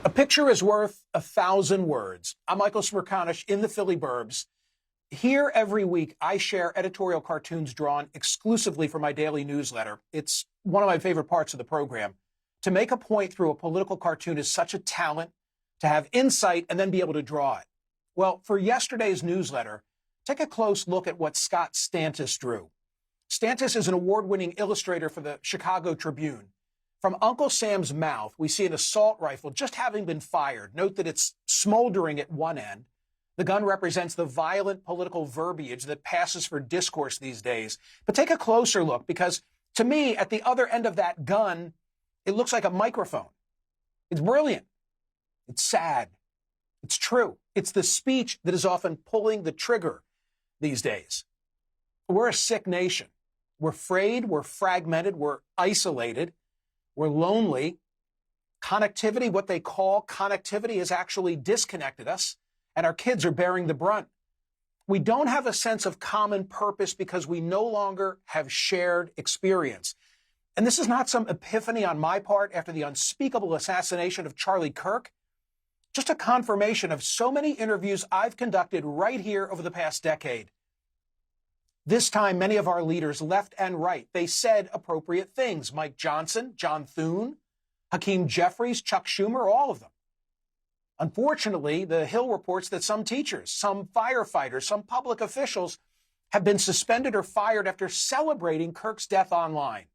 A picture is worth 1,000 words. I'm Michael Smerconish in the Philly Burbs. Here every week, I share editorial cartoons drawn exclusively for my daily newsletter. It's one of my favorite parts of the program. To make a point through a political cartoon is such a talent, to have insight and then be able to draw it. Well, for yesterday's newsletter, take a close look at what Scott Stantis drew. Stantis is an award-winning illustrator for the Chicago Tribune. From Uncle Sam's mouth, we see an assault rifle just having been fired. Note that it's smoldering at one end. The gun represents the violent political verbiage that passes for discourse these days. But take a closer look, because to me, at the other end of that gun, it looks like a microphone. It's brilliant. It's sad. It's true. It's the speech that is often pulling the trigger these days. We're a sick nation. We're afraid. We're fragmented. We're isolated. We're lonely. Connectivity, what they call connectivity, has actually disconnected us, and our kids are bearing the brunt. We don't have a sense of common purpose because we no longer have shared experience. And this is not some epiphany on my part after the unspeakable assassination of Charlie Kirk. Just a confirmation of so many interviews I've conducted right here over the past decade. This time, many of our leaders, left and right, they said appropriate things. Mike Johnson, John Thune, Hakeem Jeffries, Chuck Schumer, all of them. Unfortunately, the Hill reports that some teachers, some firefighters, some public officials have been suspended or fired after celebrating Kirk's death online.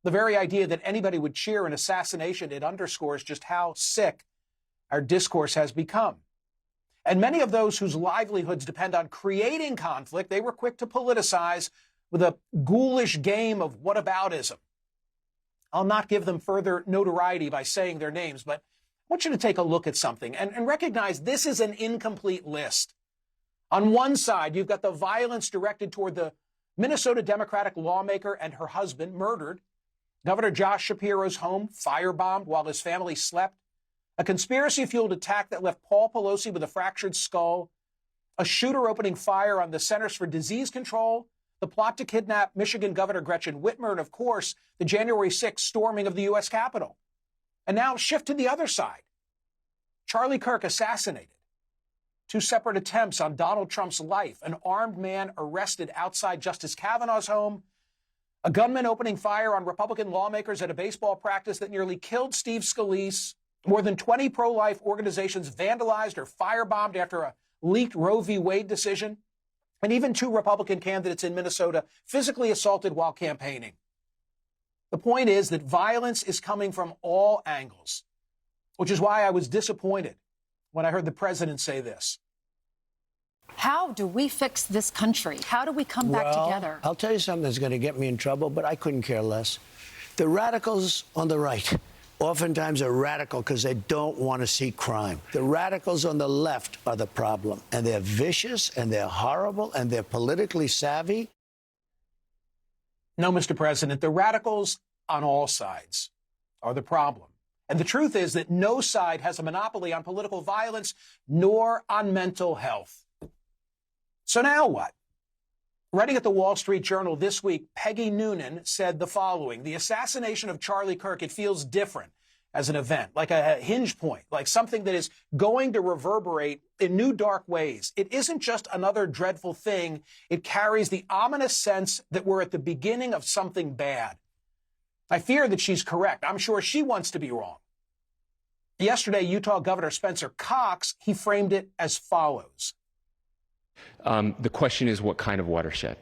The very idea that anybody would cheer an assassination, it underscores just how sick our discourse has become. And many of those whose livelihoods depend on creating conflict, they were quick to politicize with a ghoulish game of whataboutism. I'll not give them further notoriety by saying their names, but I want you to take a look at something and recognize this is an incomplete list. On one side, you've got the violence directed toward the Minnesota Democratic lawmaker and her husband murdered, Governor Josh Shapiro's home firebombed while his family slept, a conspiracy-fueled attack that left Paul Pelosi with a fractured skull, a shooter opening fire on the Centers for Disease Control, the plot to kidnap Michigan Governor Gretchen Whitmer, and, of course, the January 6th storming of the U.S. Capitol. And now shift to the other side. Charlie Kirk assassinated. Two separate attempts on Donald Trump's life. An armed man arrested outside Justice Kavanaugh's home. A gunman opening fire on Republican lawmakers at a baseball practice that nearly killed Steve Scalise. More than 20 pro-life organizations vandalized or firebombed after a leaked Roe v. Wade decision. And even two Republican candidates in Minnesota physically assaulted while campaigning. The point is that violence is coming from all angles, which is why I was disappointed when I heard the president say this. How do we fix this country? How do we come back together? I'll tell you something that's going to get me in trouble, but I couldn't care less. The radicals on the right oftentimes are radical because they don't want to see crime. The radicals on the left are the problem, and they're vicious, and they're horrible, and they're politically savvy. No, Mr. President, the radicals on all sides are the problem. And the truth is that no side has a monopoly on political violence nor on mental health. So now what? Writing at the Wall Street Journal this week, Peggy Noonan said the following: the assassination of Charlie Kirk, it feels different as an event, like a hinge point, like something that is going to reverberate in new dark ways. It isn't just another dreadful thing. It carries the ominous sense that we're at the beginning of something bad. I fear that she's correct. I'm sure she wants to be wrong. Yesterday, Utah Governor Spencer Cox, he framed it as follows. The question is, what kind of watershed?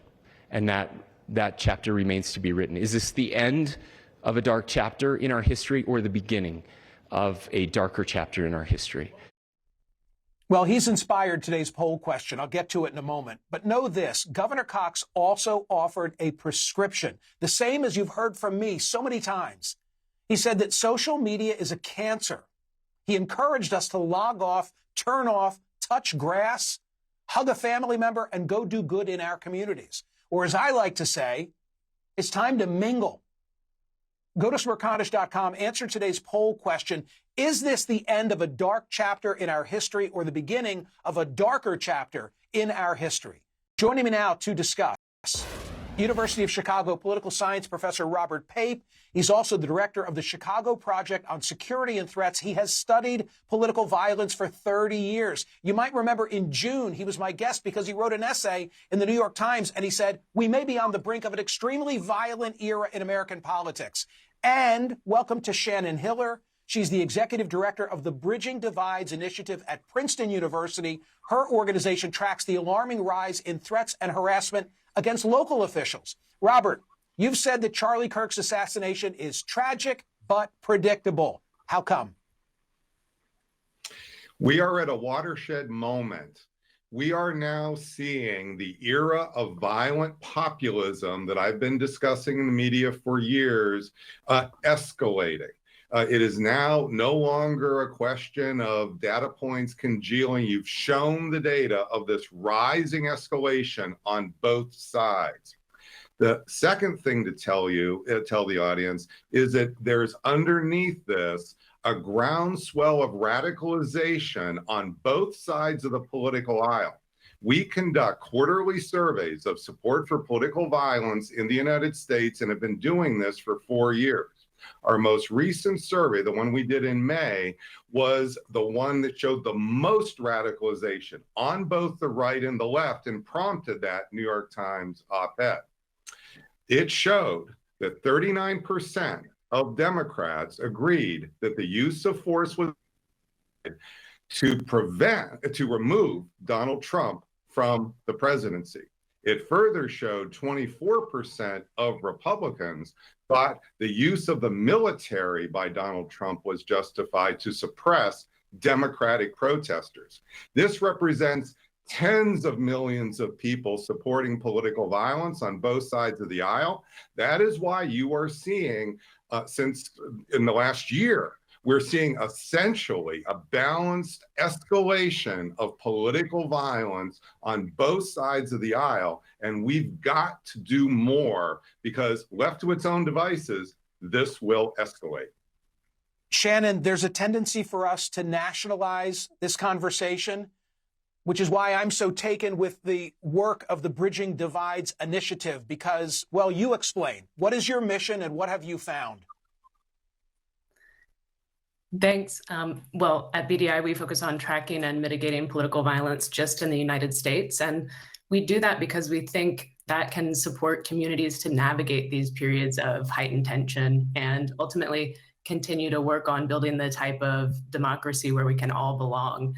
And that chapter remains to be written. Is this the end of a dark chapter in our history or the beginning of a darker chapter in our history? Well, he's inspired today's poll question. I'll get to it in a moment. But know this, Governor Cox also offered a prescription, the same as you've heard from me so many times. He said that social media is a cancer. He encouraged us to log off, turn off, touch grass, hug a family member, and go do good in our communities. Or as I like to say, it's time to mingle. Go to Smerconish.com, answer today's poll question. Is this the end of a dark chapter in our history or the beginning of a darker chapter in our history? Joining me now to discuss University of Chicago political science professor Robert Pape. He's also the director of the Chicago Project on Security and Threats. He has studied political violence for 30 years. You might remember in June, he was my guest because he wrote an essay in the New York Times, and he said, we may be on the brink of an extremely violent era in American politics. And welcome to Shannon Hiller. She's the executive director of the Bridging Divides Initiative at Princeton University. Her organization tracks the alarming rise in threats and harassment against local officials. Robert, you've said that Charlie Kirk's assassination is tragic but predictable. How come? We are at a watershed moment. We are now seeing the era of violent populism that I've been discussing in the media for years escalating. It is now no longer a question of data points congealing. You've shown the data of this rising escalation on both sides. The second thing to tell the audience, is that there's underneath this a groundswell of radicalization on both sides of the political aisle. We conduct quarterly surveys of support for political violence in the United States and have been doing this for 4 years. Our most recent survey, the one we did in May, was the one that showed the most radicalization on both the right and the left and prompted that New York Times op-ed. It showed that 39% of Democrats agreed that the use of force was to remove Donald Trump from the presidency. It further showed 24% of Republicans thought the use of the military by Donald Trump was justified to suppress Democratic protesters. This represents tens of millions of people supporting political violence on both sides of the aisle. That is why you are seeing, since in the last year, we're seeing essentially a balanced escalation of political violence on both sides of the aisle. And we've got to do more because left to its own devices, this will escalate. Shannon, there's a tendency for us to nationalize this conversation, which is why I'm so taken with the work of the Bridging Divides Initiative, because, well, you explain. What is your mission and what have you found? Thanks. Well, at BDI, we focus on tracking and mitigating political violence just in the United States. And we do that because we think that can support communities to navigate these periods of heightened tension and ultimately continue to work on building the type of democracy where we can all belong.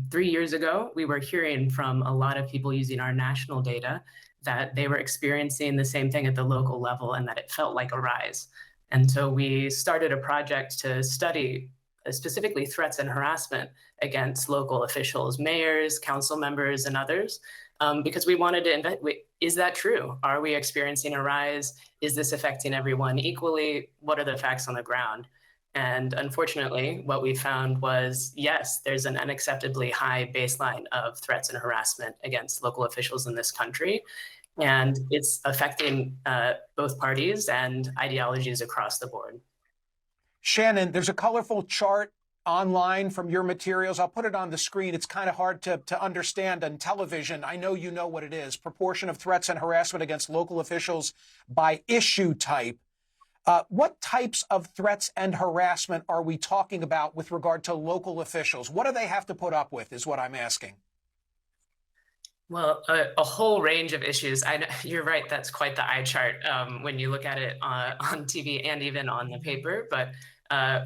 3 years ago, we were hearing from a lot of people using our national data that they were experiencing the same thing at the local level and that it felt like a rise. And so we started a project to study specifically threats and harassment against local officials, mayors, council members, and others, because we wanted to is that true? Are we experiencing a rise? Is this affecting everyone equally? What are the facts on the ground? And unfortunately, what we found was, yes, there's an unacceptably high baseline of threats and harassment against local officials in this country. And it's affecting both parties and ideologies across the board. Shannon, there's a colorful chart online from your materials. I'll put it on the screen. It's kind of hard to understand on television. I know you know what it is. Proportion of threats and harassment against local officials by issue type. What types of threats and harassment are we talking about with regard to local officials? What do they have to put up with is what I'm asking. Well, a whole range of issues. You're right, that's quite the eye chart when you look at it on TV and even on the paper. But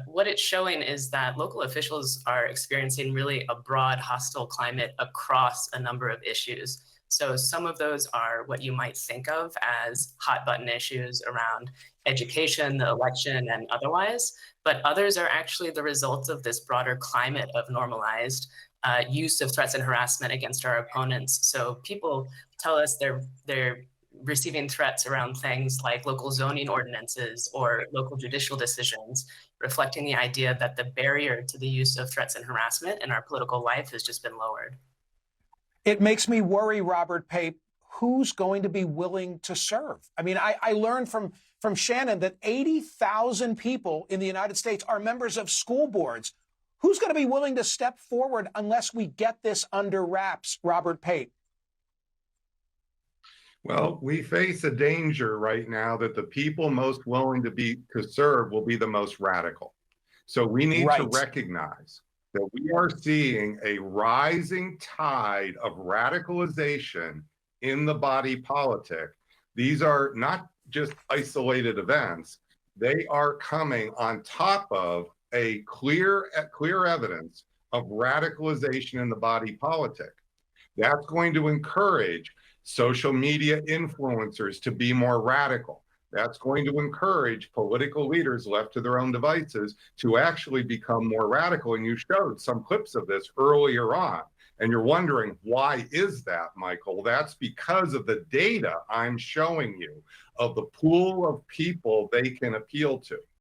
what it's showing is that local officials are experiencing really a broad hostile climate across a number of issues. So some of those are what you might think of as hot button issues around education, the election, and otherwise. But others are actually the result of this broader climate of normalized use of threats and harassment against our opponents. So people tell us they're receiving threats around things like local zoning ordinances or local judicial decisions, reflecting the idea that the barrier to the use of threats and harassment in our political life has just been lowered. It makes me worry, Robert Pape, who's going to be willing to serve? I mean, I learned from Shannon that 80,000 people in the United States are members of school boards. Who's going to be willing to step forward unless we get this under wraps, Robert Pape? Well, we face a danger right now that the people most willing to serve will be the most radical. So we need to Right. recognize that we are seeing a rising tide of radicalization in the body politic. These are not just isolated events. They are coming on top of a clear evidence of radicalization in the body politic. That's going to encourage social media influencers to be more radical. That's going to encourage political leaders left to their own devices to actually become more radical. And you showed some clips of this earlier on. And you're wondering, why is that, Michael? That's because of the data I'm showing you of the pool of people they can appeal to.